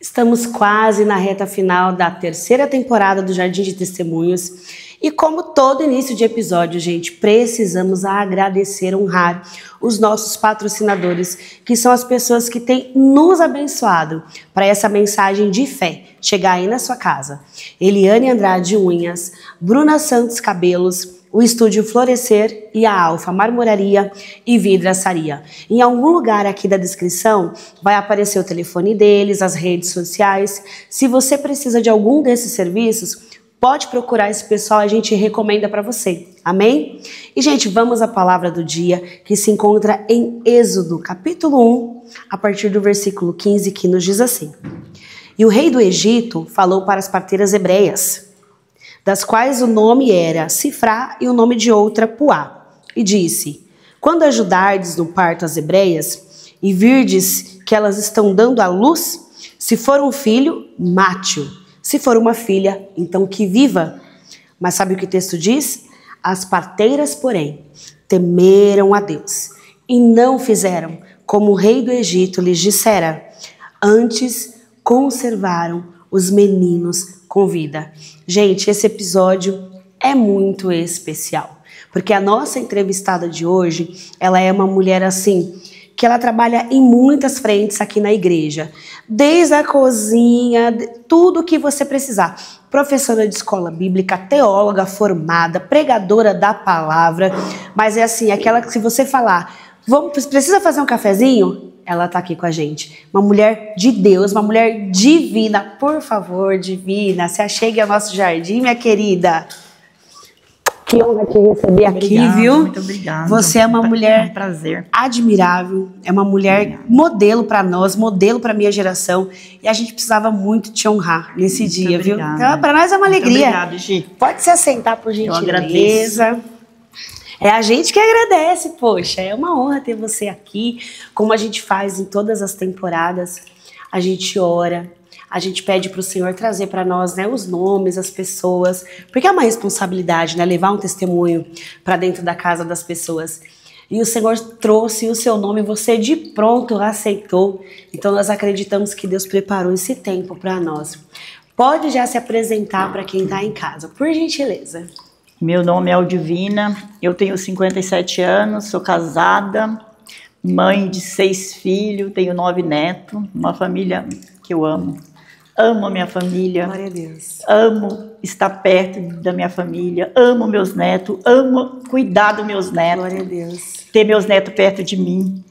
Estamos quase na reta final da terceira temporada do Jardim de Testemunhos e, como todo início de episódio, gente, precisamos agradecer, honrar os nossos patrocinadores, que são as pessoas que têm nos abençoado para essa mensagem de fé chegar aí na sua casa. Eliane Andrade Unhas, Bruna Santos Cabelos, o Estúdio Florescer e a Alfa Marmoraria e Vidraçaria. Em algum lugar aqui da descrição vai aparecer o telefone deles, as redes sociais. Se você precisa de algum desses serviços, pode procurar esse pessoal, a gente recomenda para você. Amém? E, gente, vamos à palavra do dia, que se encontra em Êxodo, capítulo 1, a partir do versículo 15, que nos diz assim: E o rei do Egito falou para as parteiras hebreias, das quais o nome era Sifrá e o nome de outra Puá, e disse: Quando ajudardes no parto as hebreias, e virdes que elas estão dando à luz, se for um filho, mate-o, se for uma filha, então que viva. Mas sabe o que o texto diz? As parteiras, porém, temeram a Deus, e não fizeram como o rei do Egito lhes dissera, antes conservaram os meninos com vida. Gente, esse episódio é muito especial, porque a nossa entrevistada de hoje, ela é uma mulher assim, que ela trabalha em muitas frentes aqui na igreja, desde a cozinha, tudo que você precisar. Professora de escola bíblica, teóloga formada, pregadora da palavra, mas é assim, aquela que se você falar, precisa fazer um cafezinho? Ela tá aqui com a gente. Uma mulher de Deus, uma mulher divina. Por favor, divina, se achegue ao nosso jardim, minha querida. Que honra te receber aqui, viu? Muito obrigada. Você é uma mulher prazer. admirável, é uma mulher modelo para nós, modelo para minha geração. E a gente precisava muito te honrar nesse dia, viu? Então, para nós é uma alegria. Obrigada, Gi. Pode se assentar, por gentileza. Eu agradeço. É a gente que agradece, poxa, é uma honra ter você aqui, como a gente faz em todas as temporadas, a gente ora, a gente pede para o Senhor trazer para nós, né, os nomes, as pessoas, porque é uma responsabilidade, né, levar um testemunho para dentro da casa das pessoas. E o Senhor trouxe o seu nome, você de pronto aceitou, então nós acreditamos que Deus preparou esse tempo para nós. Pode já se apresentar para quem está em casa, por gentileza. Meu nome é Aldivina, eu tenho 57 anos, sou casada, mãe de 6 filhos, tenho 9 netos, uma família que eu amo. Amo a minha família, Glória a Deus. Amo estar perto da minha família, amo meus netos, amo cuidar dos meus netos. Glória a Deus. Ter meus netos perto de mim.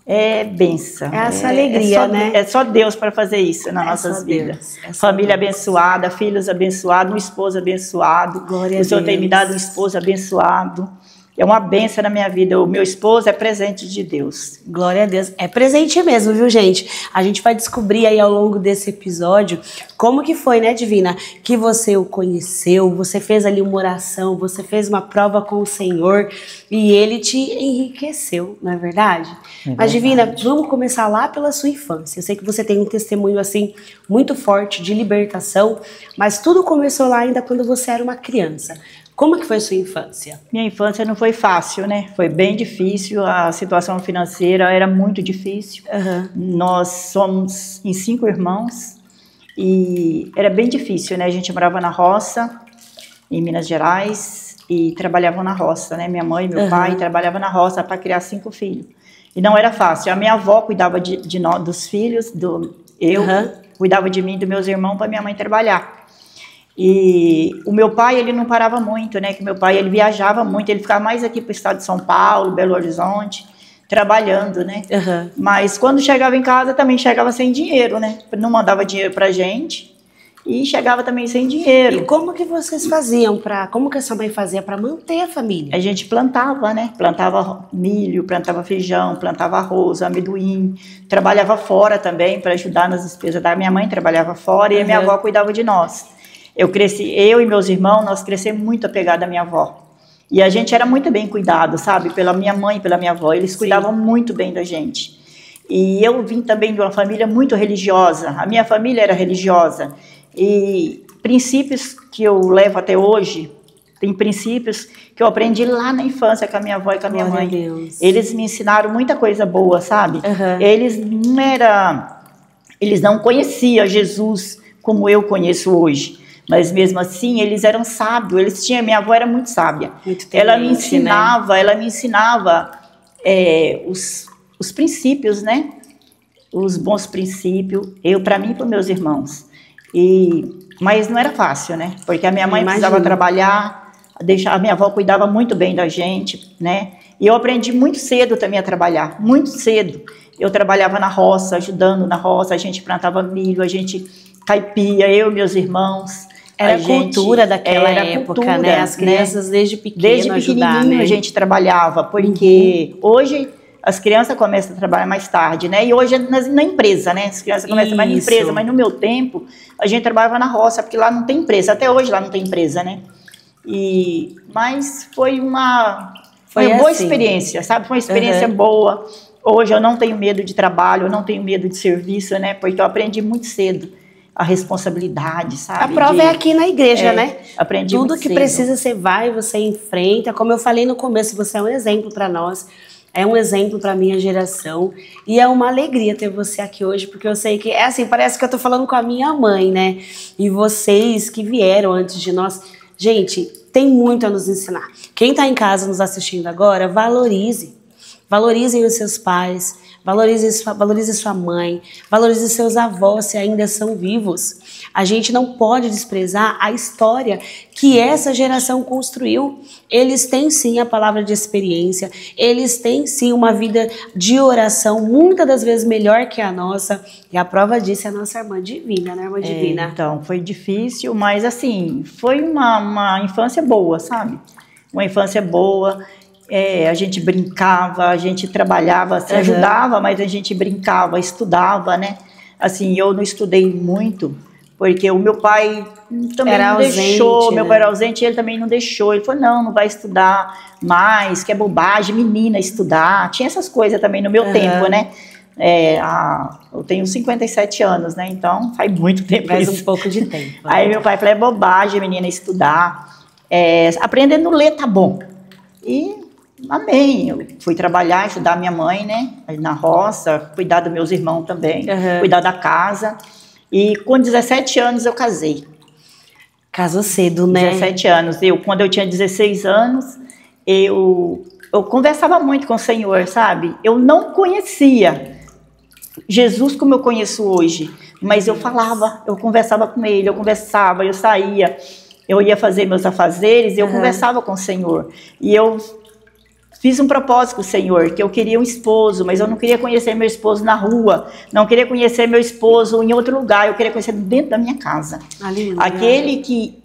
É bênção. É essa alegria, né? É só Deus para fazer isso nas nossas vidas. Família abençoada, filhos abençoados, um esposo abençoado. Glória a O Senhor Deus. tem me dado um esposo abençoado. É uma bênção na minha vida. O meu esposo é presente de Deus. Glória a Deus. É presente mesmo, viu, gente? A gente vai descobrir aí ao longo desse episódio como que foi, né, Divina? Que você o conheceu, você fez ali uma oração, você fez uma prova com o Senhor e ele te enriqueceu, não é verdade? Mas, Divina, vamos começar lá pela sua infância. Eu sei que você tem um testemunho, assim, muito forte de libertação, mas tudo começou lá ainda quando você era uma criança. Como que foi sua infância? Minha infância não foi fácil, né? Foi bem difícil, a situação financeira era muito difícil. Nós somos em 5 irmãos e era bem difícil, né? A gente morava na roça, em Minas Gerais, e trabalhava na roça, né? Minha mãe e meu pai trabalhavam na roça para criar 5 filhos. E não era fácil. A minha avó cuidava dos filhos, eu cuidava de mim e dos meus irmãos para minha mãe trabalhar. E o meu pai, ele não parava muito, né? Que meu pai, ele viajava muito, ele ficava mais aqui para o estado de São Paulo, Belo Horizonte, trabalhando, né? Mas quando chegava em casa também chegava sem dinheiro, né? Não mandava dinheiro pra gente e chegava também sem dinheiro. E como que vocês faziam como que a sua mãe fazia para manter a família? A gente plantava, né? Plantava milho, plantava feijão, plantava arroz, amendoim, trabalhava fora também para ajudar nas despesas da minha mãe, trabalhava fora e a minha avó cuidava de nós. Eu e meus irmãos, nós crescemos muito apegados à minha avó. E a gente era muito bem cuidado, sabe? Pela minha mãe e pela minha avó. Eles cuidavam muito bem da gente. E eu vim também de uma família muito religiosa. A minha família era religiosa. E princípios que eu levo até hoje, tem princípios que eu aprendi lá na infância com a minha avó e com a minha mãe. Eles me ensinaram muita coisa boa, sabe? Eles não conheciam Jesus como eu conheço hoje. Mas mesmo assim, eles eram sábios. Minha avó era muito sábia. Ela me ensinava os princípios, né? Os bons princípios, para mim e para meus irmãos. Mas não era fácil, né? Porque a minha mãe precisava trabalhar, a minha avó cuidava muito bem da gente, né? E eu aprendi muito cedo também a trabalhar, muito cedo. Eu trabalhava na roça, ajudando na roça, a gente plantava milho, a gente caipia, eu e meus irmãos. Era a cultura daquela época, né? As crianças desde pequenininho a gente trabalhava, porque hoje as crianças começam a trabalhar mais tarde, né? E hoje é na empresa, né? As crianças começam mais na empresa, mas no meu tempo a gente trabalhava na roça, porque lá não tem empresa. Até hoje lá não tem empresa, né? Mas foi uma boa experiência, sabe? Foi uma experiência boa. Hoje eu não tenho medo de trabalho, eu não tenho medo de serviço, né? Porque eu aprendi muito cedo a responsabilidade, sabe? A prova é aqui na igreja, né? Aprendi tudo que precisa você vai, você enfrenta. Como eu falei no começo, você é um exemplo para nós. É um exemplo para minha geração e é uma alegria ter você aqui hoje, porque eu sei que é assim, parece que eu tô falando com a minha mãe, né? E vocês que vieram antes de nós, gente, tem muito a nos ensinar. Quem tá em casa nos assistindo agora, valorizem os seus pais, valorize sua mãe, valorize seus avós se ainda são vivos. A gente não pode desprezar a história que essa geração construiu. Eles têm sim a palavra de experiência, eles têm sim uma vida de oração, muitas das vezes melhor que a nossa. E a prova disso é a nossa irmã Divina, né, irmã Divina? Então, foi difícil, mas assim, foi uma infância boa, sabe? Uma infância boa. A gente brincava, a gente trabalhava, se ajudava, mas a gente brincava, estudava, né? Assim, eu não estudei muito, porque o meu pai também não deixou, meu pai era ausente e ele também não deixou. Ele falou, não vai estudar mais, que é bobagem, menina estudar. Tinha essas coisas também no meu tempo, né? Eu tenho 57 anos, né? Então, faz muito tempo faz um pouco de tempo. Aí meu pai falou, é bobagem, menina, estudar. Aprendendo a ler tá bom. E amém, eu fui trabalhar, ajudar minha mãe, né, na roça, cuidar dos meus irmãos também, cuidar da casa, e com 17 anos eu casei. Casou cedo, né? 17 anos, quando eu tinha 16 anos, eu conversava muito com o Senhor, sabe? Eu não conhecia Jesus como eu conheço hoje, mas eu falava, eu conversava com ele, eu saía, eu ia fazer meus afazeres, eu conversava com o Senhor, e eu fiz um propósito com o Senhor, que eu queria um esposo, mas eu não queria conhecer meu esposo na rua, não queria conhecer meu esposo em outro lugar, eu queria conhecer dentro da minha casa. Aleluia. Aquele que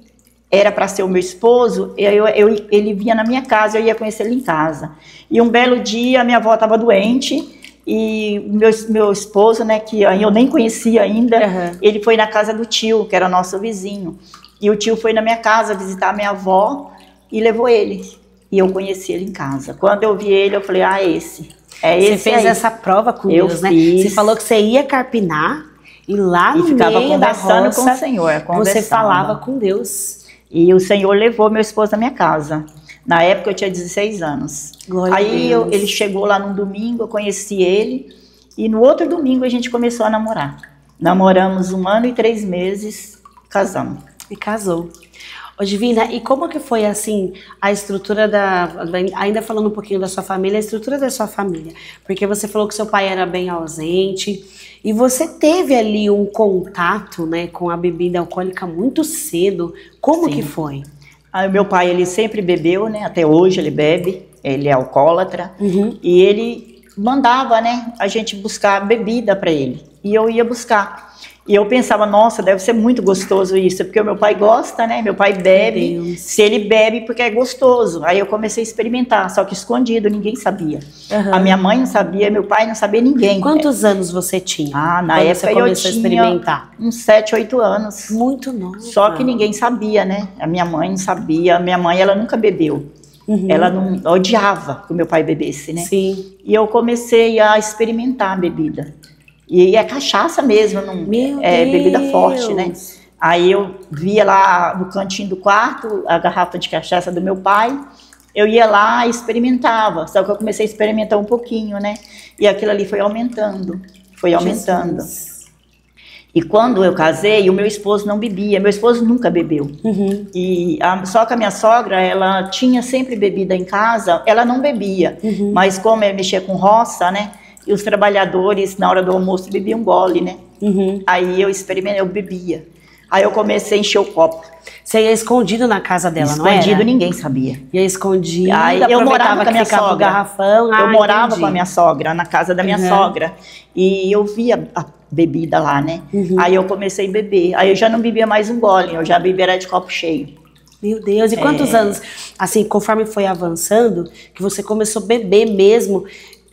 era para ser o meu esposo, ele vinha na minha casa, eu ia conhecer ele em casa. E um belo dia, minha avó estava doente, e meu esposo, né, que eu nem conhecia ainda, ele foi na casa do tio, que era nosso vizinho. E o tio foi na minha casa visitar a minha avó e levou ele. E eu conheci ele em casa. Quando eu vi ele, eu falei, esse. Você fez essa prova com Deus, né? Você falou que você ia carpinar e lá no meio da roça, com o Senhor, você falava com Deus. E o Senhor levou meu esposo à minha casa. Na época eu tinha 16 anos. Glória a Deus. Ele chegou lá num domingo, eu conheci ele. E no outro domingo a gente começou a namorar. Namoramos 1 ano e 3 meses, casamos. E casou. Ô Divina, e como que foi assim a estrutura ainda falando um pouquinho da sua família, a estrutura da sua família? Porque você falou que seu pai era bem ausente e você teve ali um contato, né, com a bebida alcoólica muito cedo. Como que foi? O meu pai, ele sempre bebeu, né, até hoje ele bebe, ele é alcoólatra, e ele mandava, né, a gente buscar bebida para ele, e eu ia buscar. E eu pensava, nossa, deve ser muito gostoso isso, porque o meu pai gosta, né? Meu pai bebe, se ele bebe porque é gostoso. Aí eu comecei a experimentar, só que escondido, ninguém sabia. A minha mãe não sabia, meu pai não sabia, ninguém. Quantos anos você tinha? Na época eu tinha a experimentar? Uns 7, 8 anos. Muito novo. Só que ninguém sabia, né? A minha mãe não sabia, a minha mãe, ela nunca bebeu. Ela não odiava que o meu pai bebesse, né? Sim. E eu comecei a experimentar a bebida. E é cachaça mesmo, bebida forte, né? Aí eu via lá no cantinho do quarto a garrafa de cachaça do meu pai, eu ia lá e experimentava, só que eu comecei a experimentar um pouquinho, né? E aquilo ali foi aumentando, foi aumentando. Jesus. E quando eu casei, o meu esposo não bebia, meu esposo nunca bebeu. Só que a minha sogra, ela tinha sempre bebida em casa, ela não bebia, mas como ele mexia com roça, né? E os trabalhadores, na hora do almoço, bebiam um gole, né? Aí eu experimentei, eu bebia. Aí eu comecei a encher o copo. Você ia escondido na casa dela, não era? Escondido, ninguém sabia. Ia escondido, aí eu morava com a minha sogra. Garrafão. Eu morava com a minha sogra, na casa da minha sogra. E eu via a bebida lá, né? Aí eu comecei a beber. Aí eu já não bebia mais um gole, eu já bebia era de copo cheio. Meu Deus, e quantos anos, assim, conforme foi avançando, que você começou a beber mesmo,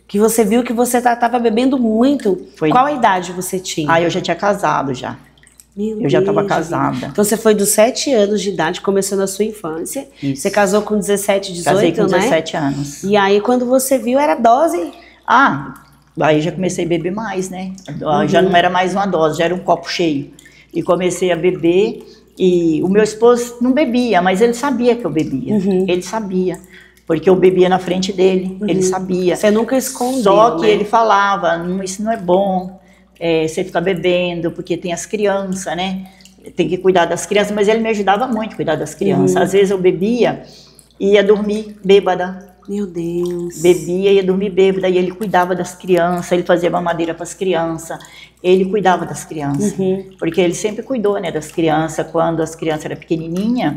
que você viu que você estava bebendo muito? Qual a idade você tinha? Aí eu já tinha casado já. Eu já estava casada. Então você foi dos 7 anos de idade, começou na sua infância. Isso. Você casou com 17, 18, Casei com né? 17 anos. E aí quando você viu, era dose? Aí já comecei a beber mais, né? Já não era mais uma dose, já era um copo cheio. E comecei a beber, e o meu esposo não bebia, mas ele sabia que eu bebia. Ele sabia, porque eu bebia na frente dele, ele sabia. Você nunca escondeu, Só que né? ele falava, isso não é bom. Você ficar bebendo, porque tem as crianças, né? Tem que cuidar das crianças, mas ele me ajudava muito a cuidar das crianças. Às vezes eu bebia e ia dormir bêbada. Meu Deus. Bebia e ia dormir bêbada, e ele cuidava das crianças, ele fazia mamadeira para as crianças, ele cuidava das crianças. Porque ele sempre cuidou, né, das crianças. Quando as crianças eram pequenininhas,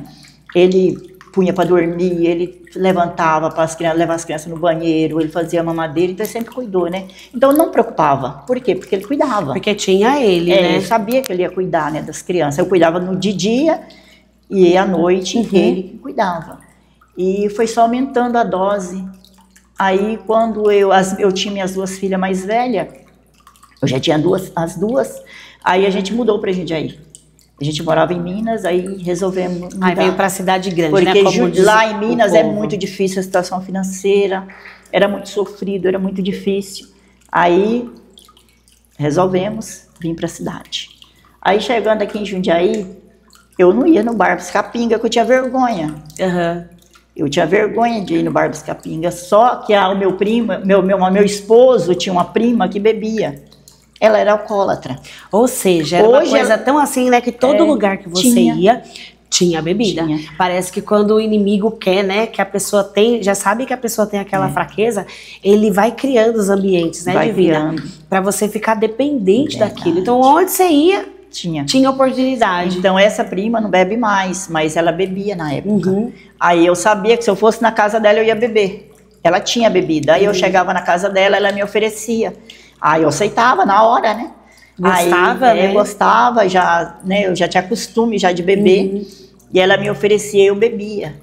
ele punha para dormir, ele levantava para as crianças, levar as crianças no banheiro, ele fazia mamadeira, então ele sempre cuidou, né? Então não preocupava. Por quê? Porque ele cuidava. Porque tinha ele, né? Eu sabia que ele ia cuidar, né, das crianças. Eu cuidava no dia e à noite ele cuidava. E foi só aumentando a dose. Aí quando eu tinha minhas 2 filhas mais velhas, eu já tinha as duas, aí a gente mudou para Jundiaí. A gente morava em Minas, aí resolvemos mudar. Aí veio para a cidade grande, porque né? Como lá em Minas é muito difícil a situação financeira, era muito sofrido, era muito difícil. Aí resolvemos vir para a cidade. Aí chegando aqui em Jundiaí, eu não ia no Bar dos Capinga, porque eu tinha vergonha. Eu tinha vergonha de ir no Bar dos Capinga, só que o meu primo, meu esposo tinha uma prima que bebia. Ela era alcoólatra. Ou seja, era uma coisa tão assim, né, que todo lugar que você ia, tinha bebida. Parece que quando o inimigo quer, né, que a pessoa tem, já sabe que a pessoa tem aquela fraqueza, ele vai criando os ambientes, né, de vida, para você ficar dependente daquilo. Então, onde você ia, tinha oportunidade. Então, essa prima não bebe mais, mas ela bebia na época. Aí eu sabia que se eu fosse na casa dela, eu ia beber. Ela tinha bebida. Aí eu chegava na casa dela, ela me oferecia. Aí eu aceitava na hora, né? Gostava, aí, né? Gostava, já, né? Eu já tinha costume já de beber. E ela me oferecia, eu bebia.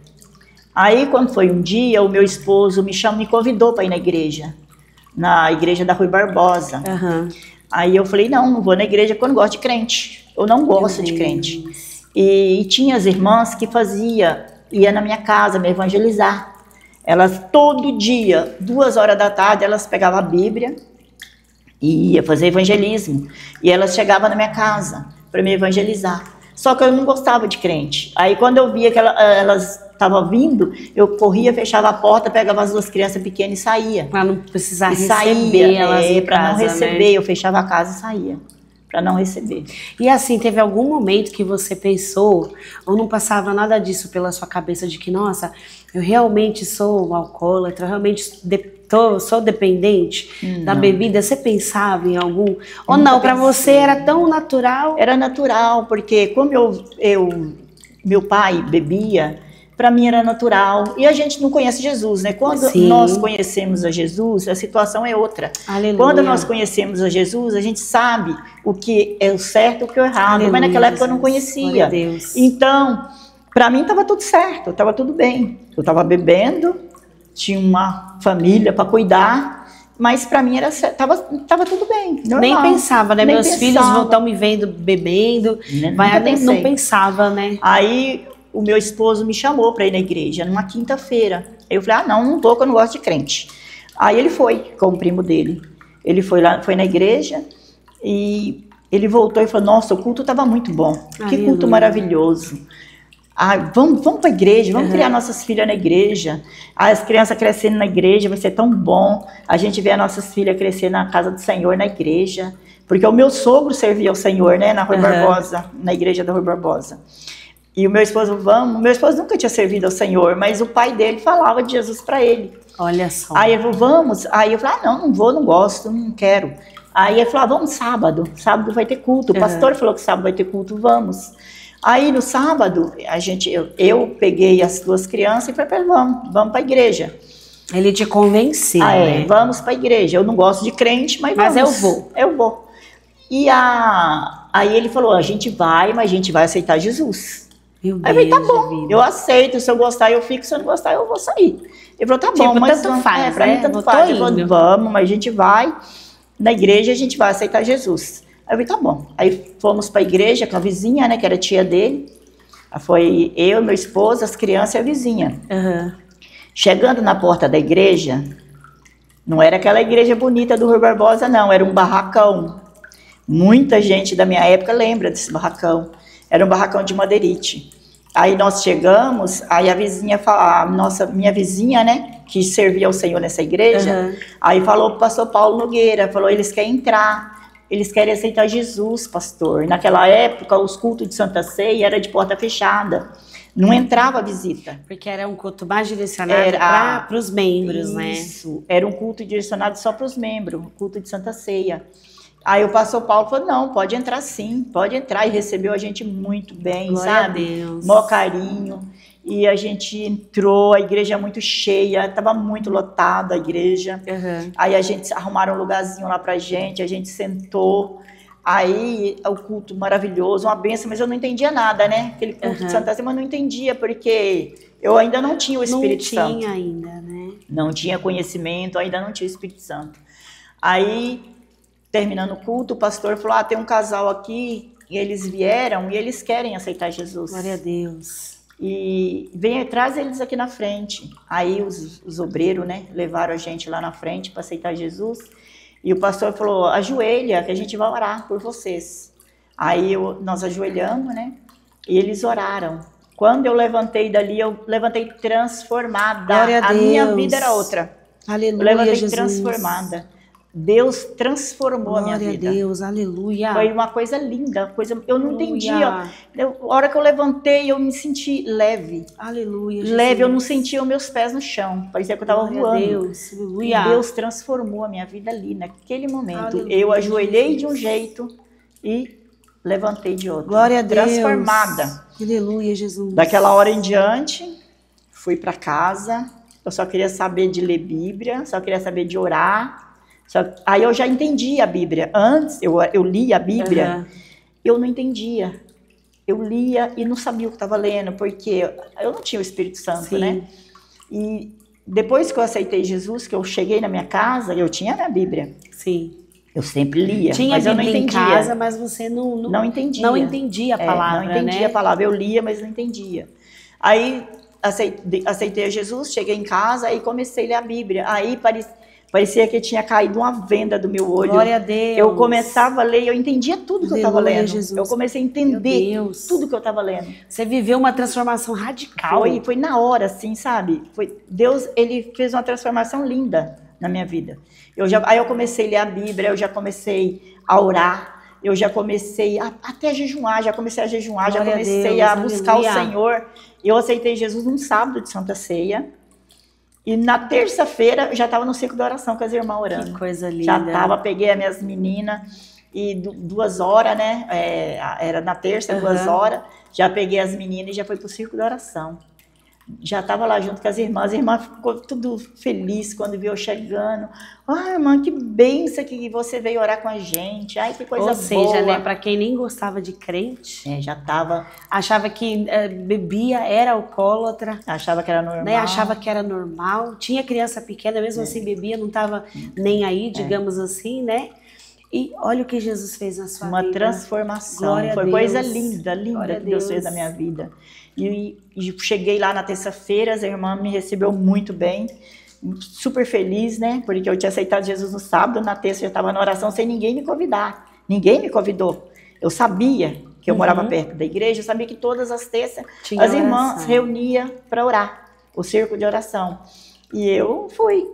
Aí quando foi um dia, o meu esposo me convidou para ir na igreja da Rui Barbosa. Aí eu falei, não vou na igreja porque eu não gosto de crente. Eu não gosto de crente. E tinha as irmãs que ia na minha casa me evangelizar. Elas todo dia, 2 horas da tarde, elas pegavam a Bíblia e ia fazer evangelismo. E elas chegavam na minha casa para me evangelizar. Só que eu não gostava de crente. Aí quando eu via que elas estavam vindo, eu corria, fechava a porta, pegava as 2 crianças pequenas e saía. Para não precisar receber elas em casa, para não receber, né? Eu fechava a casa e saía. Para não receber. E assim, teve algum momento que você pensou, ou não passava nada disso pela sua cabeça, de que, nossa, eu realmente sou alcoólatra, eu realmente sou dependente da bebida? Você pensava em algum? Ou não, para você era tão natural? Era natural, porque como meu pai bebia, para mim era natural. E a gente não conhece Jesus, né? Quando nós conhecemos a Jesus, a situação é outra. Aleluia. Quando nós conhecemos a Jesus, a gente sabe o que é o certo e o que é o errado. Aleluia, mas naquela época eu não conhecia. Então, para mim estava tudo certo, estava tudo bem. Eu estava bebendo, tinha uma família para cuidar, mas para mim tava tudo bem, normal. Nem pensava, né? Meus filhos estão me vendo bebendo, não pensava, né? Aí o meu esposo me chamou para ir na igreja, numa quinta-feira. Eu falei, não vou, porque eu não gosto de crente. Aí ele foi com o primo dele. Ele foi na igreja e ele voltou e falou, nossa, o culto estava muito bom. Que culto maravilhoso. Vamos para a igreja, vamos criar nossas filhas na igreja. As crianças crescendo na igreja vai ser tão bom. A gente vê as nossas filhas crescer na casa do Senhor, na igreja. Porque o meu sogro servia ao Senhor, né, na Rui Barbosa, na igreja da Rui Barbosa. E o meu esposo, meu esposo nunca tinha servido ao Senhor, mas o pai dele falava de Jesus para ele. Olha só. Aí ele falou, vamos. Aí eu falei, não vou, não gosto, não quero. Aí ele falou, vamos sábado vai ter culto. O pastor falou que sábado vai ter culto, vamos. Aí no sábado, eu peguei as 2 crianças e falei, vamos para a igreja. Ele te convenceu, né? Vamos para a igreja. Eu não gosto de crente, mas vamos. Eu vou. E aí ele falou, a gente vai, mas a gente vai aceitar Jesus. Meu Deus, aí eu falei, tá bom, eu aceito, se eu gostar eu fico, se eu não gostar eu vou sair. Ele falou, tá bom, mas tanto faz, pra mim tanto faz. Ele falou, vamos, mas a gente vai na igreja, a gente vai aceitar Jesus. Aí eu falei, tá bom. Aí fomos pra igreja com a vizinha, né, que era tia dele. Foi eu, meu esposo, as crianças e a vizinha. Chegando na porta da igreja, não era aquela igreja bonita do Rui Barbosa, não, era um barracão. Muita gente da minha época lembra desse barracão. Era um barracão de madeirite. Aí nós chegamos, aí a vizinha, minha vizinha, né, que servia ao Senhor nessa igreja, aí falou pro pastor Paulo Nogueira, falou, eles querem entrar, eles querem aceitar Jesus, pastor. Naquela época, os cultos de Santa Ceia era de porta fechada, não entrava visita. Porque era um culto mais direcionado para os membros, né? Isso, era um culto direcionado só para os membros, o culto de Santa Ceia. Aí o pastor Paulo falou, não, pode entrar sim, pode entrar. E recebeu a gente muito bem, Glória sabe? A Deus. Mó carinho. E a gente entrou, a igreja muito cheia, estava muito lotada a igreja. Aí a gente arrumaram um lugarzinho lá pra gente, a gente sentou. Aí o culto maravilhoso, uma benção, mas eu não entendia nada, né? Aquele culto de Santa Ceia, mas não entendia, porque eu ainda não tinha o Espírito Santo. Não tinha ainda, né? Não tinha conhecimento, ainda não tinha o Espírito Santo. Aí... terminando o culto, o pastor falou, tem um casal aqui, e eles vieram, e eles querem aceitar Jesus. Glória a Deus. E traz eles aqui na frente. Aí os obreiros, né, levaram a gente lá na frente para aceitar Jesus. E o pastor falou, ajoelha, que a gente vai orar por vocês. Aí nós ajoelhamos, né, e eles oraram. Quando eu levantei dali, eu levantei transformada. Glória a Deus. Minha vida era outra. Aleluia, eu levantei Jesus. Transformada. Deus transformou a minha vida. Glória a Deus, aleluia. Foi uma coisa linda, eu não entendia. A hora que eu levantei, eu me senti leve. Aleluia, Jesus. Leve, eu não sentia os meus pés no chão. Parecia que eu estava voando. Deus, aleluia. E Deus transformou a minha vida ali, naquele momento. Aleluia, eu ajoelhei Jesus. de um jeito e levantei de outro. Glória a Deus. Transformada. Aleluia, Jesus. Daquela hora em diante, fui para casa. Eu só queria saber de ler Bíblia, só queria saber de orar. Aí eu já entendi a Bíblia. Antes, eu lia a Bíblia, eu não entendia. Eu lia e não sabia o que estava lendo, porque eu não tinha o Espírito Santo, né? E depois que eu aceitei Jesus, que eu cheguei na minha casa, eu tinha a minha Bíblia. Sim. Eu sempre lia, tinha mas eu não entendia. Em casa, mas você não entendia. Não entendia a palavra, não entendia, né? A palavra. Eu lia, mas não entendia. Aí aceitei Jesus, cheguei em casa e comecei a ler a Bíblia. Aí parecia que tinha caído uma venda do meu olho. Glória a Deus. Eu começava a ler e eu entendia tudo que eu estava lendo. Jesus. Eu comecei a entender tudo que eu estava lendo. Você viveu uma transformação radical. Foi na hora, assim, sabe? Deus, ele fez uma transformação linda na minha vida. Aí eu comecei a ler a Bíblia, eu já comecei a orar, eu já comecei até a jejuar, já comecei a comecei a buscar o Senhor. Eu aceitei Jesus num sábado de Santa Ceia. E na terça-feira eu já estava no ciclo da oração com as irmãs orando. Que coisa linda. Já estava, peguei as minhas meninas e 2 horas, né? Era na terça, 2 horas. Já peguei as meninas e já fui para o ciclo da oração. Já estava lá junto com as irmãs ficou tudo feliz quando viu eu chegando. Ai, irmã, que bênção que você veio orar com a gente. Ai, que coisa boa. Ou seja, né, para quem nem gostava de crente, já estava... Achava que bebia, era alcoólatra. Achava que era normal. Né, achava que era normal. Tinha criança pequena, mesmo assim bebia, não estava nem aí, digamos assim, né? E olha o que Jesus fez na sua vida. Uma transformação. Glória Foi a Deus. Coisa linda que Deus fez na minha vida. E cheguei lá na terça-feira, as irmãs me recebeu muito bem, super feliz, né? Porque eu tinha aceitado Jesus no sábado, na terça eu já estava na oração sem ninguém me convidar. Ninguém me convidou. Eu sabia que eu morava perto da igreja, eu sabia que todas as terças as irmãs reuniam para orar, o círculo de oração. E eu fui.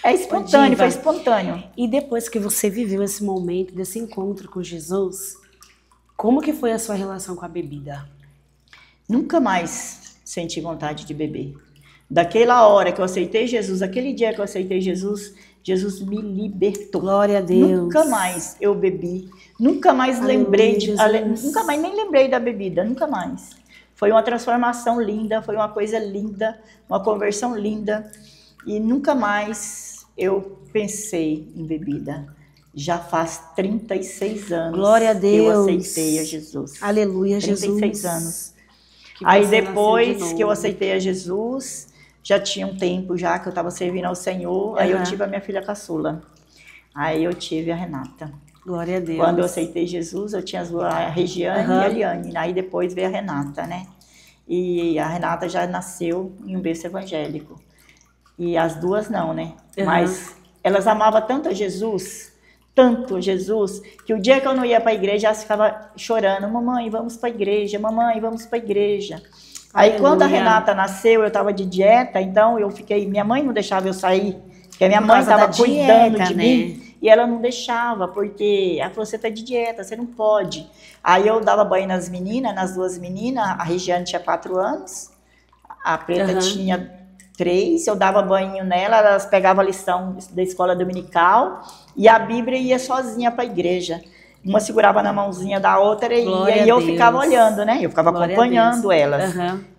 É espontâneo, foi espontâneo. E depois que você viveu esse momento, desse encontro com Jesus, como que foi a sua relação com a bebida? Nunca mais senti vontade de beber. Daquela hora que eu aceitei Jesus, aquele dia que eu aceitei Jesus, Jesus me libertou. Glória a Deus. Nunca mais eu bebi, nunca mais lembrei nunca mais nem lembrei da bebida, nunca mais. Foi uma transformação linda, foi uma coisa linda, uma conversão linda, e nunca mais eu pensei em bebida. Já faz 36 anos. Glória a Deus. Que eu aceitei a Jesus. Aleluia, 36 Jesus. anos. Aí depois que eu aceitei a Jesus, já tinha um tempo já que eu estava servindo ao Senhor, aí eu tive a minha filha caçula. Aí eu tive a Renata. Glória a Deus. Quando eu aceitei Jesus, eu tinha a Regiane e a Eliane. Aí depois veio a Renata, né? E a Renata já nasceu em um berço evangélico. E as duas não, né? Mas elas amavam tanto a Jesus, que o dia que eu não ia para a igreja, elas ficavam chorando: mamãe, vamos para a igreja, mamãe, vamos para a igreja. Aí quando a Renata nasceu, eu estava de dieta, então eu fiquei, minha mãe não deixava eu sair, porque a minha mãe estava cuidando de mim, e ela não deixava, porque ela falou: você está de dieta, você não pode. Aí eu dava banho nas meninas, nas duas meninas, a Regiane tinha 4 anos, a Preta tinha 3, eu dava banho nela, elas pegavam a lição da escola dominical, e a Bíblia ia sozinha para a igreja. Uma segurava na mãozinha da outra e ia, e eu ficava olhando, né? Eu ficava acompanhando elas,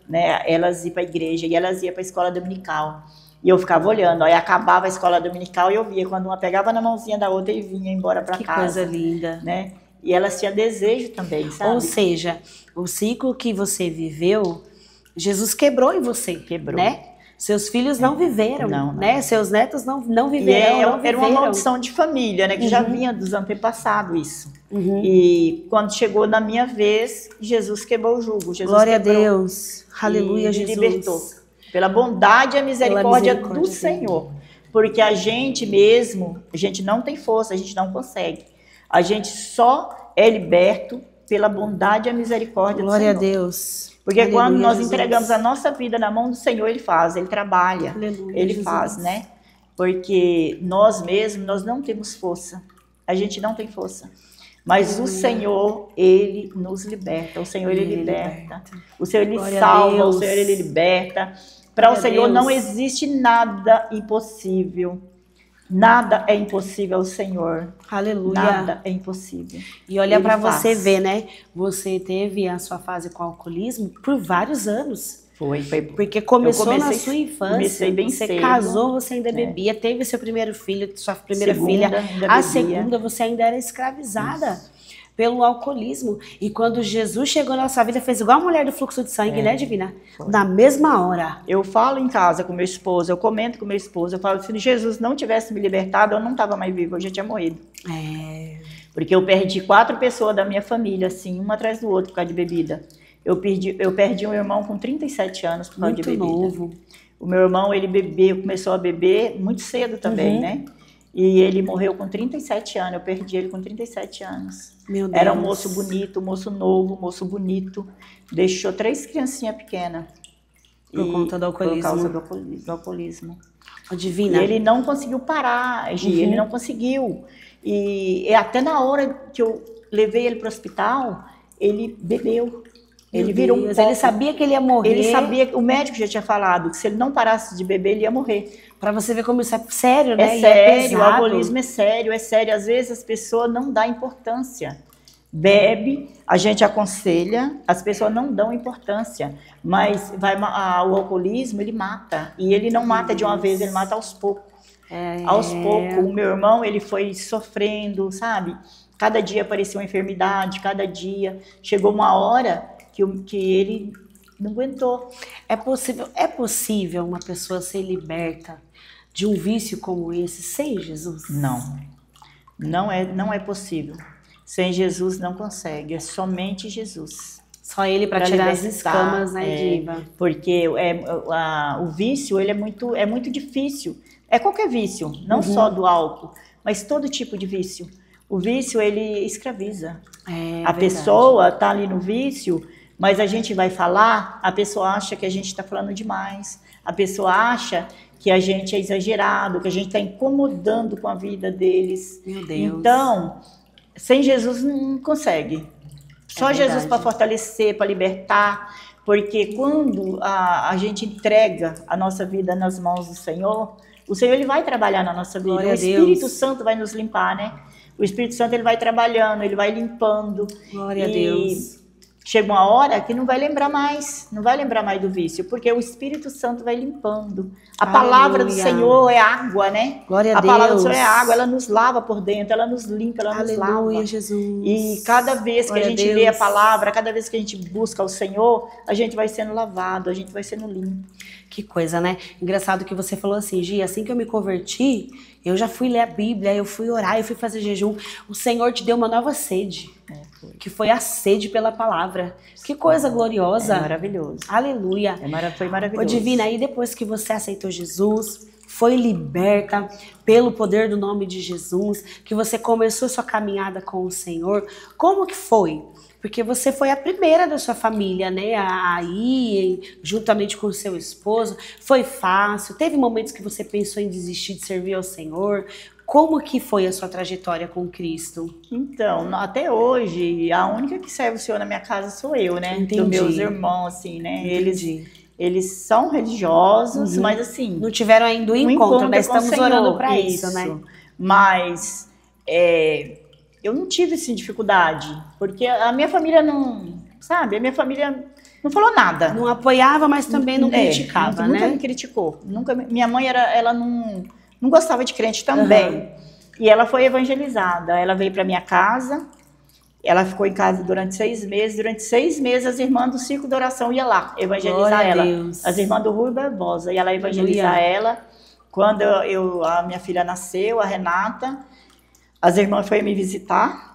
né? Elas iam para a igreja e elas iam para a escola dominical. E eu ficava olhando, aí acabava a escola dominical e eu via quando uma pegava na mãozinha da outra e vinha embora para casa. Que coisa linda. Né? E elas tinham desejo também, sabe? Ou seja, o ciclo que você viveu, Jesus quebrou em você. Quebrou. Né? Seus filhos não viveram, né? Seus netos não viveram. Era uma maldição de família, né? Que já vinha dos antepassados isso. E quando chegou na minha vez, Jesus quebrou o jugo. Jesus Glória a Deus. Aleluia, Jesus. Me libertou. Pela bondade e a misericórdia do Senhor. Porque a gente mesmo, a gente não tem força, a gente não consegue. A gente só é liberto pela bondade e a misericórdia do Senhor. Glória a Deus. Porque quando nós entregamos a nossa vida na mão do Senhor, Ele faz, Ele trabalha, Ele faz, né? Porque nós mesmos, nós não temos força, a gente não tem força. Mas o Senhor, Ele nos liberta, o Senhor, Ele liberta. O Senhor, Ele salva, o Senhor, Ele liberta. Para o Senhor não existe nada impossível. Nada é impossível ao Senhor. Aleluia. Nada é impossível. E olha para você ver, né? Você teve a sua fase com o alcoolismo por vários anos. Foi. Porque começou na sua infância. Comecei bem cedo. Você casou, você ainda bebia. Teve seu primeiro filho, sua primeira filha. A segunda, você ainda era escravizada pelo alcoolismo. E quando Jesus chegou na sua vida, fez igual a mulher do fluxo de sangue, né, Divina? Na mesma hora. Eu falo em casa com meu esposo, eu comento com meu esposo, eu falo: se Jesus não tivesse me libertado, eu não estava mais viva, eu já tinha morrido. Porque eu perdi 4 pessoas da minha família, assim, uma atrás do outro por causa de bebida. Eu perdi um irmão com 37 anos por causa de bebida. Muito novo. O meu irmão, ele começou a beber muito cedo também, né? E ele morreu com 37 anos, eu perdi ele com 37 anos. Meu Deus. Era um moço bonito, um moço novo, um moço bonito. Deixou 3 criancinhas pequenas. Por conta do alcoolismo. Por causa do alcoolismo. Divina. E ele não conseguiu parar, ele não conseguiu. E até na hora que eu levei ele para o hospital, ele bebeu. Ele virou um copo. Ele sabia que ele ia morrer. Ele sabia, o médico já tinha falado que se ele não parasse de beber, ele ia morrer. Para você ver como isso é sério, né? É sério, o alcoolismo é sério. Às vezes as pessoas não dão importância. Bebe, a gente aconselha, as pessoas não dão importância. Mas o alcoolismo, ele mata. E ele não mata de uma vez, ele mata aos poucos. Aos poucos. O meu irmão, ele foi sofrendo, sabe? Cada dia aparecia uma enfermidade, cada dia. Chegou uma hora que ele não aguentou. É possível uma pessoa ser liberta de um vício como esse sem Jesus? Não é possível. Sem Jesus não consegue, é somente Jesus. Só Ele para tirar as escamas, né, Diva? Porque o vício, ele é muito difícil. É qualquer vício, não só do álcool, mas todo tipo de vício. O vício, ele escraviza. A pessoa está ali no vício, mas a gente vai falar, a pessoa acha que a gente está falando demais. A pessoa acha que a gente é exagerado, que a gente está incomodando com a vida deles. Meu Deus. Então, sem Jesus não consegue. Só Jesus para fortalecer, para libertar. Porque quando a gente entrega a nossa vida nas mãos do Senhor, o Senhor ele vai trabalhar na nossa vida. Glória o Espírito Santo vai nos limpar, né? O Espírito Santo ele vai trabalhando, ele vai limpando. Glória a Deus. Chega uma hora que não vai lembrar mais do vício, porque o Espírito Santo vai limpando. A palavra do Senhor é água, né? Glória a Deus. A palavra do Senhor é água, ela nos lava por dentro, ela nos limpa, ela nos lava. Aleluia, Jesus. E cada vez que a gente lê a palavra, cada vez que a gente busca o Senhor, a gente vai sendo lavado, a gente vai sendo limpo. Que coisa, né? Engraçado que você falou assim, Gi, assim que eu me converti, eu já fui ler a Bíblia, eu fui orar, eu fui fazer jejum. O Senhor te deu uma nova sede, que foi a sede pela palavra. Que coisa gloriosa. É maravilhoso. Aleluia. Foi maravilhoso. Ô, Divina, aí depois que você aceitou Jesus, foi liberta pelo poder do nome de Jesus, que você começou sua caminhada com o Senhor, como que foi? Porque você foi a primeira da sua família, né, a ir juntamente com o seu esposo. Foi fácil? Teve momentos que você pensou em desistir de servir ao Senhor? Como que foi a sua trajetória com Cristo? Então, até hoje, a única que serve o Senhor na minha casa sou eu, né? Entendi. Dos meus irmãos, assim, né? Entendi. Eles são religiosos, mas assim... Não tiveram ainda o encontro, né? Estamos orando para isso, né? Mas eu não tive, assim, dificuldade, porque a minha família não... Sabe? A minha família não falou nada. Não apoiava, mas também não criticava, né? Nunca me criticou. Minha mãe, ela não gostava de crente também. E ela foi evangelizada. Ela veio para minha casa, ela ficou em casa durante 6 meses. Durante 6 meses, as irmãs do Círculo de Oração iam lá evangelizar ela. As irmãs do Rui Barbosa. E ela evangelizar ela. Quando a minha filha nasceu, a Renata, as irmãs foram me visitar.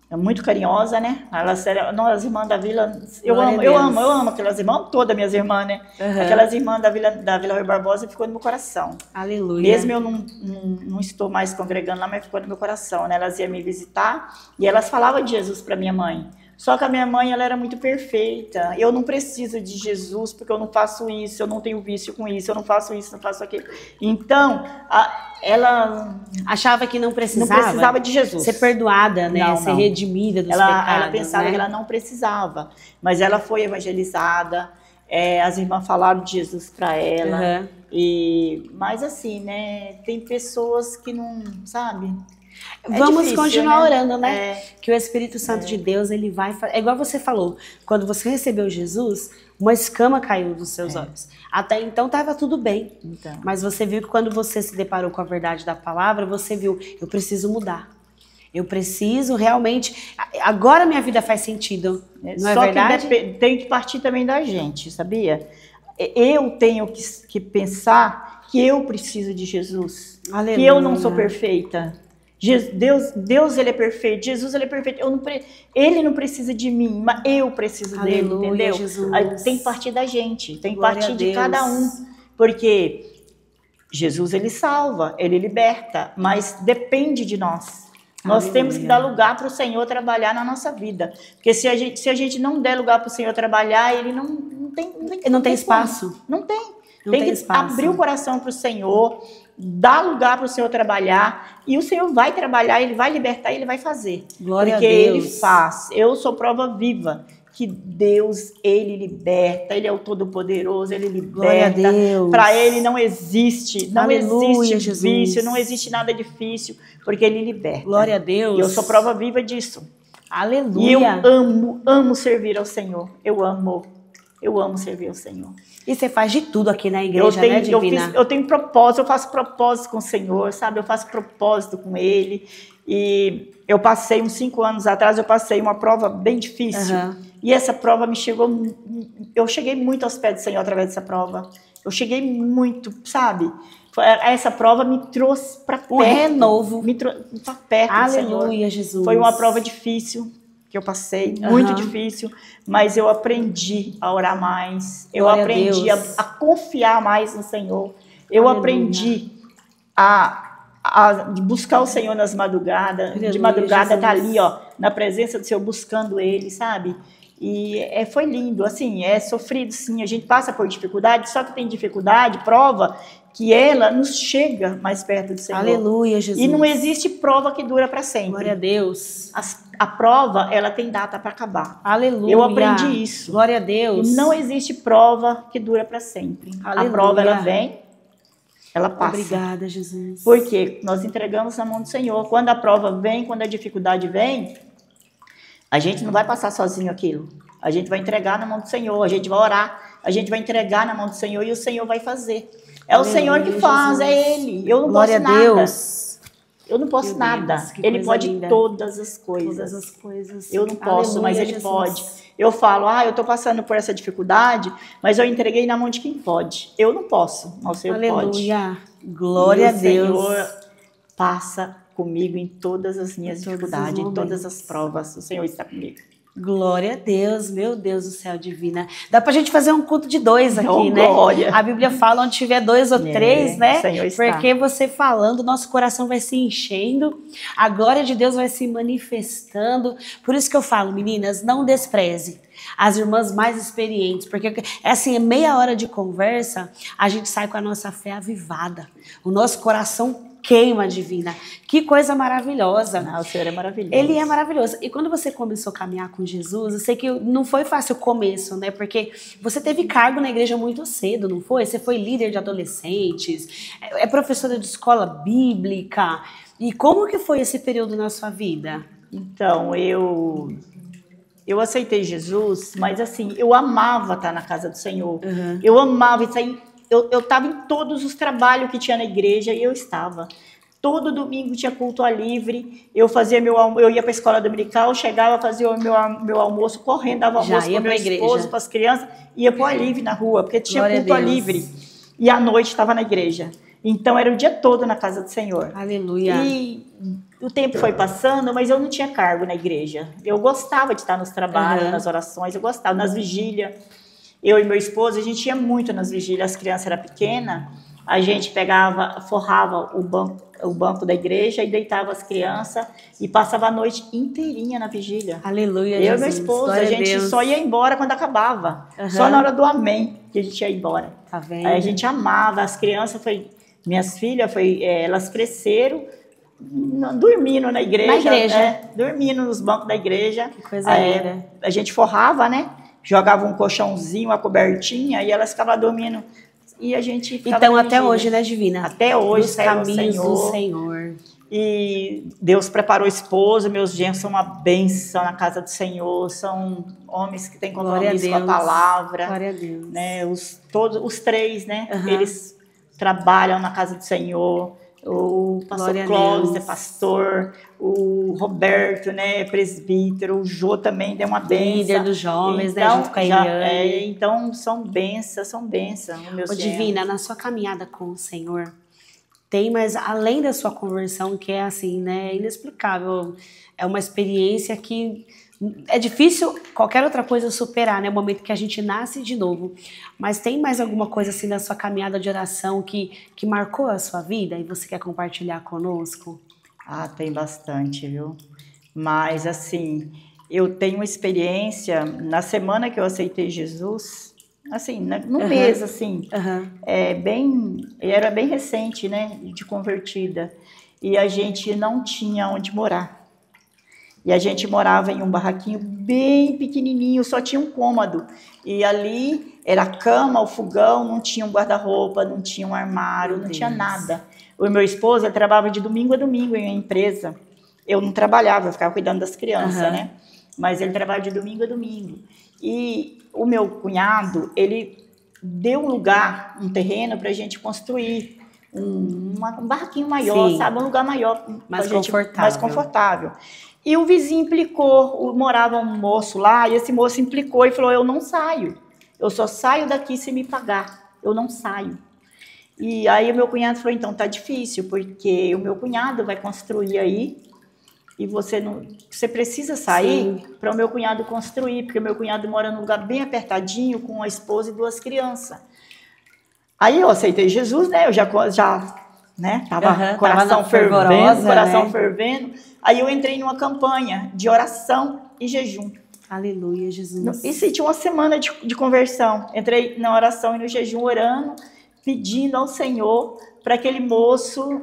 É muito carinhosa, né? Elas eram, as irmãs da vila, eu amo aquelas irmãs, todas minhas irmãs, né? Aquelas irmãs da Vila Rui Barbosa ficou no meu coração. Aleluia. Mesmo eu não estou mais congregando lá, mas ficou no meu coração, né? Elas iam me visitar e elas falavam de Jesus para minha mãe. Só que a minha mãe, ela era muito perfeita. Eu não preciso de Jesus porque eu não faço isso, eu não tenho vício com isso, eu não faço isso, não faço aquilo. Então, ela achava que não precisava de Jesus. Ser perdoada, né? Ser redimida dos pecados. Ela pensava, né, que ela não precisava, mas ela foi evangelizada. As irmãs falaram de Jesus para ela. Mas assim, né? Tem pessoas que não, sabe? Vamos difícil, continuar, né? orando, né? Que o Espírito Santo de Deus, ele vai... É igual você falou, quando você recebeu Jesus, uma escama caiu dos seus olhos. Até então estava tudo bem. Mas você viu que quando você se deparou com a verdade da palavra, você viu, eu preciso mudar. Eu preciso realmente... Agora minha vida faz sentido, não é verdade? Só que tem que partir também da gente, sabia? Eu tenho que pensar que eu preciso de Jesus. Aleluia. Que eu não sou perfeita. Deus ele é perfeito, Jesus ele é perfeito, ele não precisa de mim, mas eu preciso dele, entendeu? Jesus. Tem que partir da gente, tem que partir de cada um, porque Jesus ele salva, ele liberta, mas depende de nós. Nós temos que dar lugar para o Senhor trabalhar na nossa vida, porque se a gente não der lugar para o Senhor trabalhar, ele não tem espaço. Não tem. Tem que abrir o coração para o Senhor, dar lugar para o Senhor trabalhar, e o Senhor vai trabalhar, Ele vai libertar, Ele vai fazer. Glória porque a Deus. Ele faz. Eu sou prova viva que Deus, Ele liberta, Ele é o Todo-Poderoso, Ele liberta. Para Ele não existe, vício, não existe nada difícil, porque Ele liberta. Glória a Deus. E eu sou prova viva disso. Aleluia. E eu amo servir ao Senhor. Eu amo servir ao Senhor. E você faz de tudo aqui na igreja, né, Divina? Eu tenho propósito, eu faço propósito com o Senhor, sabe? Eu faço propósito com Ele. E eu passei, uns 5 anos atrás, uma prova bem difícil. E essa prova eu cheguei muito aos pés do Senhor através dessa prova. Eu cheguei muito, sabe? Essa prova me trouxe para perto. Um renovo. Me trouxe para perto do Senhor. Aleluia, Jesus. Foi uma prova difícil que eu passei, muito difícil, mas eu aprendi a orar mais, eu aprendi a confiar mais no Senhor, eu aprendi a de buscar o Senhor nas madrugadas, Aleluia, de madrugada Jesus. tá ali, ó, na presença do Senhor, buscando Ele, sabe? E foi lindo, assim, é sofrido, sim, a gente passa por dificuldade, só que tem dificuldade, prova, que ela nos chega mais perto do Senhor. Aleluia, Jesus. E não existe prova que dura para sempre. Glória a Deus. A prova, ela tem data para acabar. Aleluia. Eu aprendi isso. Glória a Deus. E não existe prova que dura para sempre. Aleluia. A prova, ela vem, ela passa. Obrigada, Jesus. Porque nós entregamos na mão do Senhor. Quando a prova vem, quando a dificuldade vem, a gente não vai passar sozinho aquilo. A gente vai entregar na mão do Senhor, a gente vai orar, a gente vai entregar na mão do Senhor e o Senhor vai fazer. É Aleluia, o Senhor que faz, Jesus. é Ele. Eu não Glória posso a nada. Deus. Eu não posso Meu nada. Deus, que Ele coisa pode linda. todas as coisas. Todas as coisas. Eu não posso, Aleluia, mas Ele Jesus. pode. Eu falo, eu estou passando por essa dificuldade, mas eu entreguei na mão de quem pode. Eu não posso, mas o Senhor pode. Aleluia. Glória a Deus. O Senhor passa comigo em todas as minhas dificuldades, em todas as provas. O Senhor está comigo. Glória a Deus, meu Deus do céu, divina. Dá pra gente fazer um culto de 2 aqui, Oh, né? glória. A Bíblia fala onde tiver 2 ou 3, né? O Senhor está. Porque você falando, nosso coração vai se enchendo, a glória de Deus vai se manifestando. Por isso que eu falo, meninas, não despreze as irmãs mais experientes, porque é assim, meia hora de conversa, a gente sai com a nossa fé avivada. O nosso coração queima, divina. Que coisa maravilhosa. O Senhor é maravilhoso. Ele é maravilhoso. E quando você começou a caminhar com Jesus, eu sei que não foi fácil o começo, né? Porque você teve cargo na igreja muito cedo, não foi? Você foi líder de adolescentes, é professora de escola bíblica. E como que foi esse período na sua vida? Então, eu aceitei Jesus, mas assim, eu amava estar na casa do Senhor. Uhum. Eu amava isso aí. Eu estava em todos os trabalhos que tinha na igreja e eu estava. Todo domingo tinha culto ao livre. Eu ia para a escola dominical, chegava, fazia o meu almoço correndo, dava almoço para o meu esposo, para as crianças, ia para o ao livre na rua, porque tinha Glória culto ao livre. E à noite estava na igreja. Então era o dia todo na casa do Senhor. Aleluia. E o tempo foi passando, mas eu não tinha cargo na igreja. Eu gostava de estar nos trabalhos, nas orações, eu gostava, nas vigílias. Eu e meu esposo, a gente ia muito nas vigílias, as crianças eram pequenas, a gente forrava o banco da igreja e deitava as crianças e passava a noite inteirinha na vigília. Aleluia, Eu Jesus. e meu esposo, Glória a gente Deus. só ia embora quando acabava. Só na hora do amém que a gente ia embora. Tá vendo? Aí a gente amava, as crianças, minhas filhas, elas cresceram dormindo na igreja. Na igreja. Dormindo nos bancos da igreja. Que coisa linda. A gente forrava, né? Jogava um colchãozinho, uma cobertinha, e elas ficavam dormindo. E a gente ficava Então, até hoje, né, divina? Até hoje, nos caminhos do Senhor. E Deus preparou esposo, meus genros são uma bênção na casa do Senhor, são homens que têm compromisso com a palavra. Glória a Deus. Né? Os 3, né? Eles trabalham na casa do Senhor. O pastor Clóvis é pastor, o Roberto, né, é presbítero, o Jô também deu uma bênção. Líder dos jovens, então, né, junto com a Eliane. Então, são bênçãos, meus Divina, na sua caminhada com o Senhor, tem mais, além da sua conversão, que é assim, né, inexplicável, é uma experiência que é difícil qualquer outra coisa superar, né? O momento que a gente nasce de novo. Mas tem mais alguma coisa assim na sua caminhada de oração que marcou a sua vida e você quer compartilhar conosco? Tem bastante, viu? Mas assim, eu tenho uma experiência na semana que eu aceitei Jesus, assim, no mês, assim, era bem recente, né? De convertida. E a gente não tinha onde morar. E a gente morava em um barraquinho bem pequenininho, só tinha um cômodo. E ali era a cama, o fogão, não tinha um guarda-roupa, não tinha um armário, não tinha nada. O meu esposo, ele trabalhava de domingo a domingo em uma empresa. Eu não trabalhava, eu ficava cuidando das crianças, né? Mas ele trabalhava de domingo a domingo. E o meu cunhado, ele deu um lugar, um terreno para a gente construir um barraquinho maior, sabe? Um lugar maior. Mais confortável. E o vizinho implicou, morava um moço lá, e esse moço implicou e falou, eu não saio, eu só saio daqui se me pagar, eu não saio. E aí o meu cunhado falou, então tá difícil, porque o meu cunhado vai construir aí, e você precisa sair para o meu cunhado construir, porque o meu cunhado mora num lugar bem apertadinho, com a esposa e 2 crianças. Aí eu aceitei Jesus, né, eu já né? Coração fervendo, coração fervendo. Aí eu entrei numa campanha de oração e jejum. Aleluia, Jesus. Isso tinha uma semana de conversão. Entrei na oração e no jejum orando, pedindo ao Senhor para aquele moço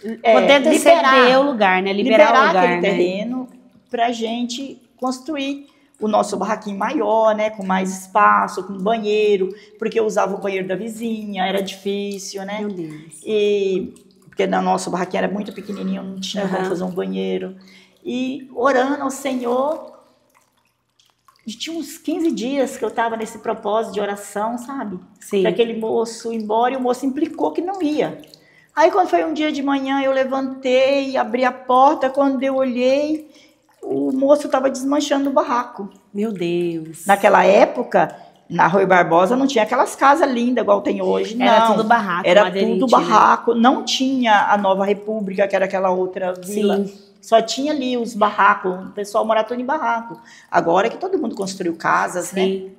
poder ceder o lugar, né? Liberar o lugar, aquele terreno para a gente construir o nosso barraquinho maior, né? Com mais espaço, com banheiro, porque eu usava o banheiro da vizinha, era difícil, né? Meu Deus. Porque no nosso barraquinho era muito pequenininho, não tinha como fazer um banheiro. E orando ao Senhor, tinha uns 15 dias que eu estava nesse propósito de oração, sabe? Sim. Para aquele moço ir embora, e o moço implicou que não ia. Aí quando foi um dia de manhã, eu levantei, abri a porta, quando eu olhei, o moço estava desmanchando o barraco. Meu Deus. Naquela época, na Rui Barbosa, não tinha aquelas casas lindas igual tem hoje, não. Era tudo barraco, era tudo barraco. Né? Não tinha a Nova República, que era aquela outra vila. Sim. Só tinha ali os barracos, o pessoal morava todo em barraco. Agora é que todo mundo construiu casas, Sim. né?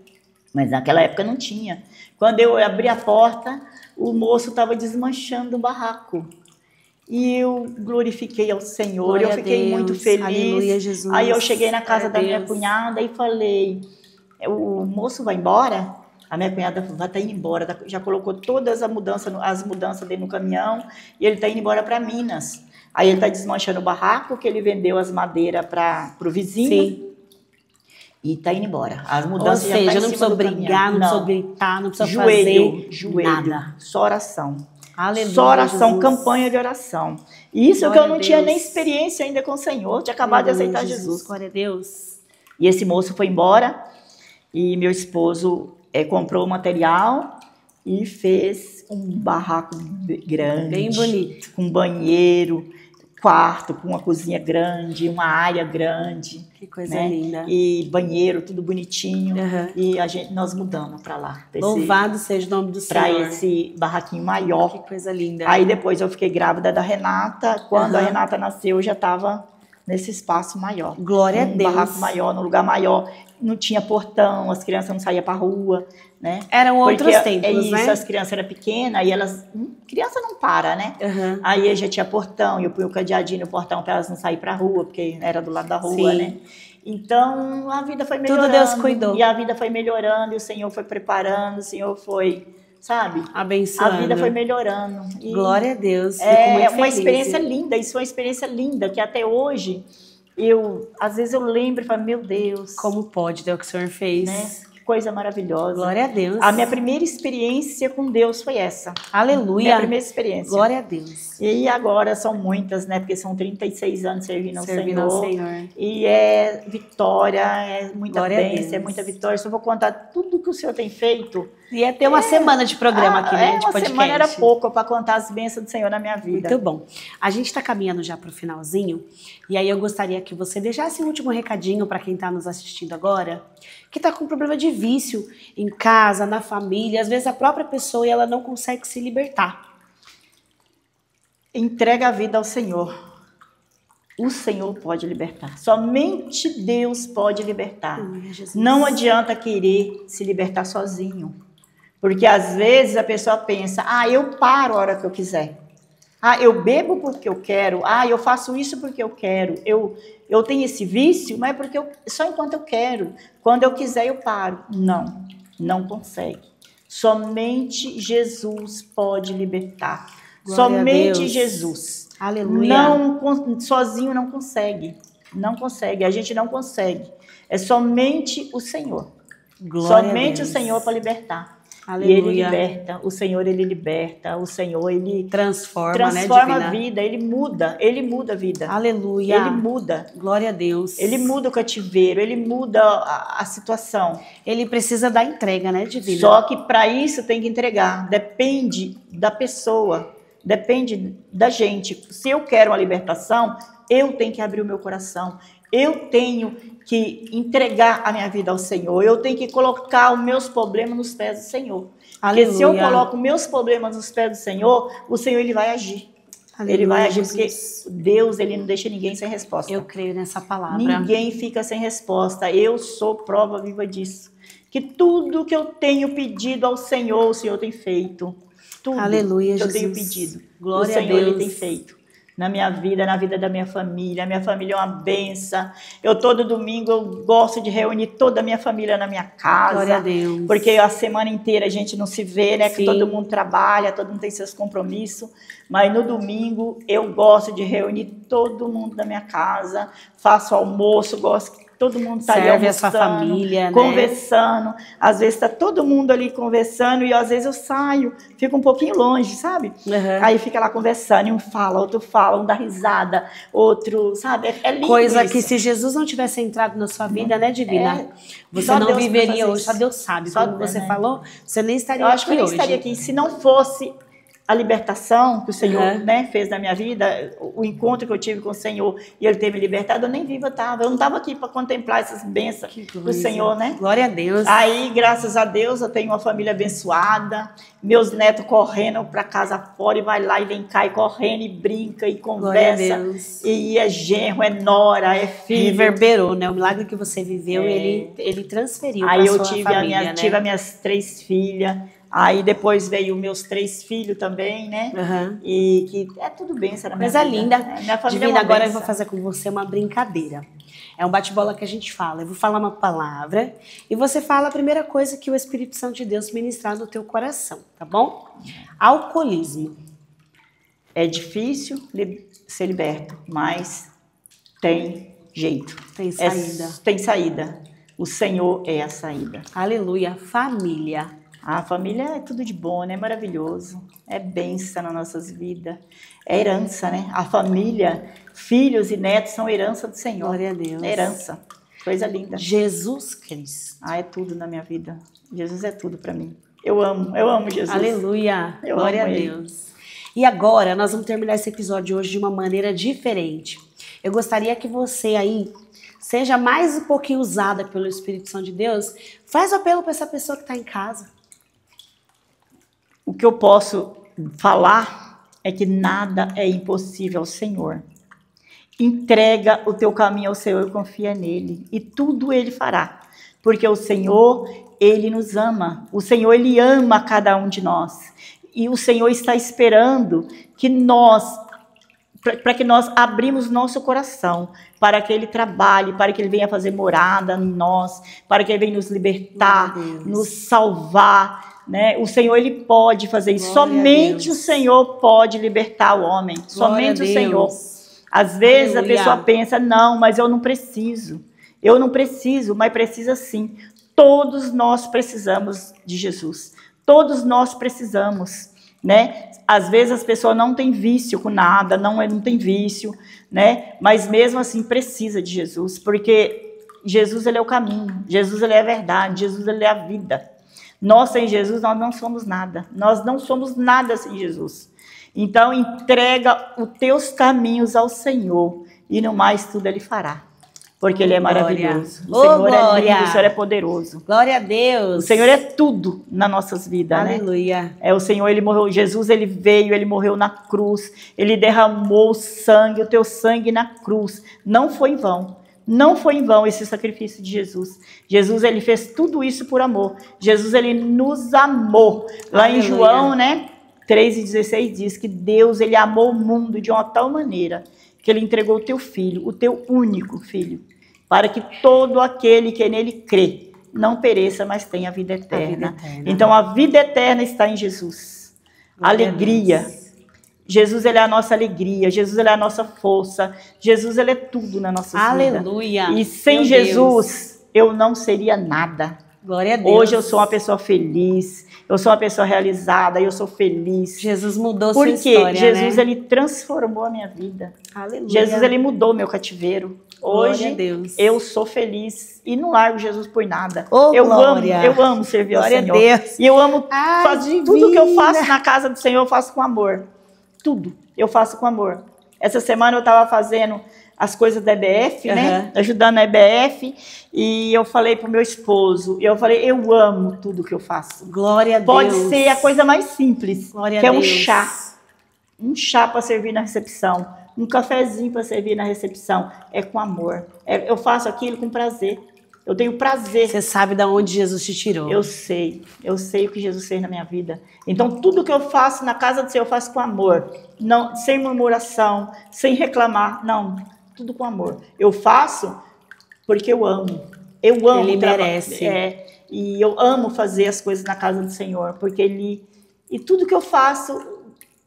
Mas naquela época não tinha. Quando eu abri a porta, o moço estava desmanchando o barraco. E eu glorifiquei ao Senhor, Glória eu fiquei muito feliz. Aleluia, Jesus. Aí eu cheguei na casa Glória da minha cunhada e falei, o moço vai embora? A minha cunhada vai estar indo embora, já colocou todas as mudanças dele no caminhão, e ele está indo embora para Minas. Aí ele está desmanchando o barraco, que ele vendeu as madeiras para o vizinho. Sim. E está indo embora. As mudanças Ou seja, já não precisa brigar, não precisa gritar, não precisa fazer nada. Só oração. Aleluia, só oração, Jesus. Campanha de oração. E isso Glória que eu não tinha nem experiência ainda com o Senhor, tinha acabado de aceitar Jesus. Glória a Deus. E esse moço foi embora e meu esposo comprou o material e fez um barraco grande. Bem bonito. Com banheiro, quarto, com uma cozinha grande, uma área grande. Que coisa linda. E banheiro, tudo bonitinho. E nós mudamos para lá. Louvado seja o nome do Senhor. Para esse barraquinho maior. Que coisa linda. Aí depois eu fiquei grávida da Renata. Quando a Renata nasceu, eu já estava nesse espaço maior. Glória a Deus. Um barraco maior, num lugar maior. Não tinha portão, as crianças não saíam para rua, né? Eram outros tempos, né? As crianças eram pequenas e elas... Criança não para, né? Aí já tinha portão, e eu punha o cadeadinho no portão para elas não saírem para rua, porque era do lado da rua, né? Então, a vida foi melhorando. Tudo Deus cuidou. E a vida foi melhorando, e o Senhor foi preparando, o Senhor foi... Sabe? Abençoando. A vida foi melhorando. E glória a Deus. Fico muito muito uma feliz. Experiência linda. Isso foi uma experiência linda, que até hoje, às vezes eu lembro e falo, meu Deus. Como pode, Deus, o que o Senhor fez. Né? Que coisa maravilhosa. Glória a Deus. A minha primeira experiência com Deus foi essa. Aleluia. Minha primeira experiência. Glória a Deus. E agora são muitas, né? Porque são 36 anos servindo ao Senhor. E é vitória, é muita glória bênção, é muita vitória. Se eu vou contar tudo que o Senhor tem feito... Ia ter uma semana de programa aqui, né? De uma podcast. semana era pouco para contar as bênçãos do Senhor na minha vida. Muito bom. A gente está caminhando já para o finalzinho. E aí eu gostaria que você deixasse um último recadinho para quem está nos assistindo agora, que está com problema de vício em casa, na família. Às vezes a própria pessoa ela não consegue se libertar. Entrega a vida ao Senhor. O Senhor pode libertar. Somente Deus pode libertar. Não adianta querer se libertar sozinho. Porque às vezes a pessoa pensa, eu paro a hora que eu quiser. Eu bebo porque eu quero. Eu faço isso porque eu quero. Eu tenho esse vício, mas é porque só enquanto eu quero. Quando eu quiser eu paro. Não, não consegue. Somente Jesus pode libertar. Glória somente Jesus. Aleluia. Sozinho não consegue. Não consegue. A gente não consegue. É somente o Senhor. Glória somente o Senhor para libertar. Aleluia. E Ele liberta. O Senhor, Ele liberta. O Senhor, Ele transforma, né, a vida. Ele muda a vida. Aleluia. Ele muda. Glória a Deus. Ele muda o cativeiro. Ele muda a situação. Ele precisa da entrega, né, divina? Só que para isso tem que entregar. Depende da pessoa. Depende da gente. Se eu quero uma libertação, eu tenho que abrir o meu coração. Eu tenho que entregar a minha vida ao Senhor. Eu tenho que colocar os meus problemas nos pés do Senhor. Aleluia. Porque se eu coloco meus problemas nos pés do Senhor, o Senhor ele vai agir. Aleluia, ele vai agir, Jesus. porque Deus ele não deixa ninguém sem resposta. Eu creio nessa palavra. Ninguém fica sem resposta. Eu sou prova viva disso. Que tudo que eu tenho pedido ao Senhor, o Senhor tem feito. Tudo Aleluia, que eu Jesus. tenho pedido, Glória o Senhor a Deus. Ele tem feito. Na minha vida, na vida da minha família. A minha família é uma benção. Eu, todo domingo, eu gosto de reunir toda a minha família na minha casa. Glória a Deus. Porque a semana inteira a gente não se vê, né? Sim. Que todo mundo trabalha, todo mundo tem seus compromissos. Mas no domingo, eu gosto de reunir todo mundo da minha casa. Faço almoço, gosto que todo mundo está ali Serve almoçando, a sua família, conversando. Né? Às vezes está todo mundo ali conversando e às vezes eu saio, fico um pouquinho longe, sabe? Aí fica lá conversando e um fala, outro fala, um dá risada, outro, sabe? É lindo coisa isso. que se Jesus não tivesse entrado na sua vida, né, Divina? Você Só não Deus viveria pra fazer hoje, só isso. Deus sabe. Só Como Deus, você né? falou, você nem estaria Eu aqui acho que eu nem hoje. estaria aqui se não fosse a libertação que o Senhor, Uhum. né, fez na minha vida, o encontro que eu tive com o Senhor e Ele ter me libertado, eu nem viva estava. Eu não estava aqui para contemplar essas bênçãos do Senhor, né? Glória a Deus. Aí, graças a Deus, eu tenho uma família abençoada, meus netos correndo para casa fora e vai lá e vem cá e correndo e brinca e Glória a conversa. Deus. E é genro, é nora, é filho. Reverberou, né? O milagre que você viveu, ele transferiu para Aí sua eu tive, família, né? tive as minhas 3 filhas. Aí depois veio meus 3 filhos também, né? Uhum. E que é tudo bênção na minha Coisa vida. linda. Minha família Divina, é uma agora eu bênção. vou fazer com você uma brincadeira. É um bate-bola que a gente fala. Eu vou falar uma palavra e você fala a primeira coisa que o Espírito Santo de Deus ministrar no teu coração, tá bom? Alcoolismo. É difícil ser liberto, mas tem jeito. Tem saída. Tem saída. O Senhor é a saída. Aleluia. Família. A família é tudo de bom, né? Maravilhoso. É bênção nas nossas vidas. É herança, né? A família, filhos e netos são herança do Senhor. Glória a Deus. É herança. Coisa linda. Jesus Cristo. É tudo na minha vida. Jesus é tudo para mim. Eu amo Jesus. Aleluia. Eu Glória a amo Ele. Deus. E agora nós vamos terminar esse episódio hoje de uma maneira diferente. Eu gostaria que você aí seja mais um pouquinho usada pelo Espírito Santo de Deus. Faz o apelo para essa pessoa que está em casa. O que eu posso falar é que nada é impossível ao Senhor. Entrega o teu caminho ao Senhor e confia nele. E tudo Ele fará. Porque o Senhor, Ele nos ama. O Senhor, Ele ama cada um de nós. E o Senhor está esperando que para que nós abrimos nosso coração, para que Ele trabalhe, para que Ele venha fazer morada em nós, para que Ele venha nos libertar, nos salvar. Né? O Senhor, Ele pode fazer isso. Somente o Senhor pode libertar o homem. Somente o Senhor. Às vezes a pessoa pensa, não, mas eu não preciso. Eu não preciso, mas precisa sim. Todos nós precisamos de Jesus. Todos nós precisamos, né? Às vezes as pessoas não têm vício com nada, não tem vício, né? Mas mesmo assim precisa de Jesus, porque Jesus, Ele é o caminho. Jesus, Ele é a verdade. Jesus, Ele é a vida. Nós sem Jesus, nós não somos nada. Nós não somos nada sem Jesus. Então, entrega os teus caminhos ao Senhor e no mais tudo Ele fará. Porque Ele é maravilhoso. O Senhor é lindo, o Senhor é poderoso. Glória a Deus. O Senhor é tudo nas nossas vidas, Aleluia. né? É o Senhor, Ele morreu. Jesus, Ele veio, Ele morreu na cruz. Ele derramou o sangue, o teu sangue na cruz. Não foi em vão. Não foi em vão esse sacrifício de Jesus. Jesus, Ele fez tudo isso por amor. Jesus, Ele nos amou. Lá Aleluia. em João, né, 3,16 diz que Deus, Ele amou o mundo de uma tal maneira que Ele entregou o teu filho, o teu único filho, para que todo aquele que nele crê não pereça, mas tenha a vida eterna. Então, a vida eterna está em Jesus. Alegria. Jesus, Ele é a nossa alegria. Jesus, Ele é a nossa força. Jesus, Ele é tudo na nossa vida. Aleluia. E sem Jesus, eu não seria nada. Glória a Deus. Hoje eu sou uma pessoa feliz. Eu sou uma pessoa realizada. Eu sou feliz. Jesus mudou sua história, porque Jesus, né? Ele transformou a minha vida. Aleluia. Jesus, Ele mudou meu cativeiro. Hoje, eu sou feliz e não largo Jesus por nada. Oh, eu amo servir ao Senhor. Glória a Deus. E eu amo fazer tudo que eu faço na casa do Senhor, eu faço com amor. Tudo eu faço com amor. Essa semana eu estava fazendo as coisas da EBF, né? Ajudando a EBF. E eu falei pro meu esposo, eu falei, eu amo tudo que eu faço. Glória a Deus. Pode ser a coisa mais simples, Glória que a é um Deus. chá. Um chá para servir na recepção. Um cafezinho para servir na recepção. É com amor. Eu faço aquilo com prazer. Eu tenho prazer. Você sabe de onde Jesus te tirou. Eu sei o que Jesus fez na minha vida. Então, tudo que eu faço na casa do Senhor, eu faço com amor. Não, sem murmuração, sem reclamar. Não, tudo com amor. Eu faço porque eu amo. Eu amo. Ele merece. E eu amo fazer as coisas na casa do Senhor, porque Ele... E tudo que eu faço,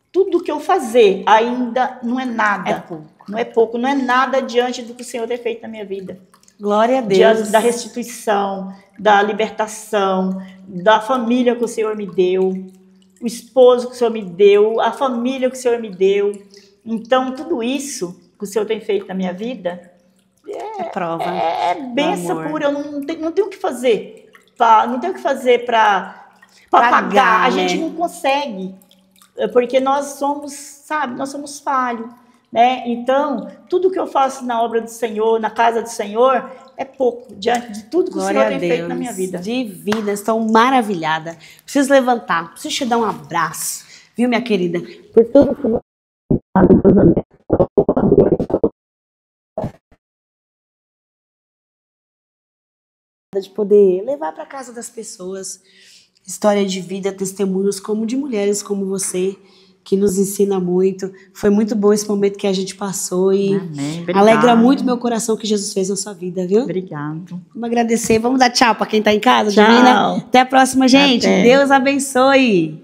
tudo que eu fazer ainda não é nada. É pouco. Não é pouco, não é nada diante do que o Senhor tem feito na minha vida. Glória a Deus. Diante da restituição, da libertação, da família que o Senhor me deu, o esposo que o Senhor me deu, a família que o Senhor me deu. Então, tudo isso que o Senhor tem feito na minha vida é prova. É bênção pura. Eu não tenho o que fazer. Não tenho o que fazer para pagar. A gente não consegue. Porque nós somos, sabe, nós somos falhos. Né? Então, tudo que eu faço na obra do Senhor, na casa do Senhor, é pouco, diante de tudo que Glória o Senhor tem feito na minha vida. Divina, estou maravilhada. Preciso levantar, preciso te dar um abraço, viu, minha querida? Por tudo que você de poder levar para casa das pessoas história de vida, testemunhos como de mulheres como você, que nos ensina muito. Foi muito bom esse momento que a gente passou e alegra muito meu coração que Jesus fez na sua vida, viu? Obrigado. Vamos agradecer. Vamos dar tchau para quem está em casa, tchau. Divina? Até a próxima, gente. Até. Deus abençoe.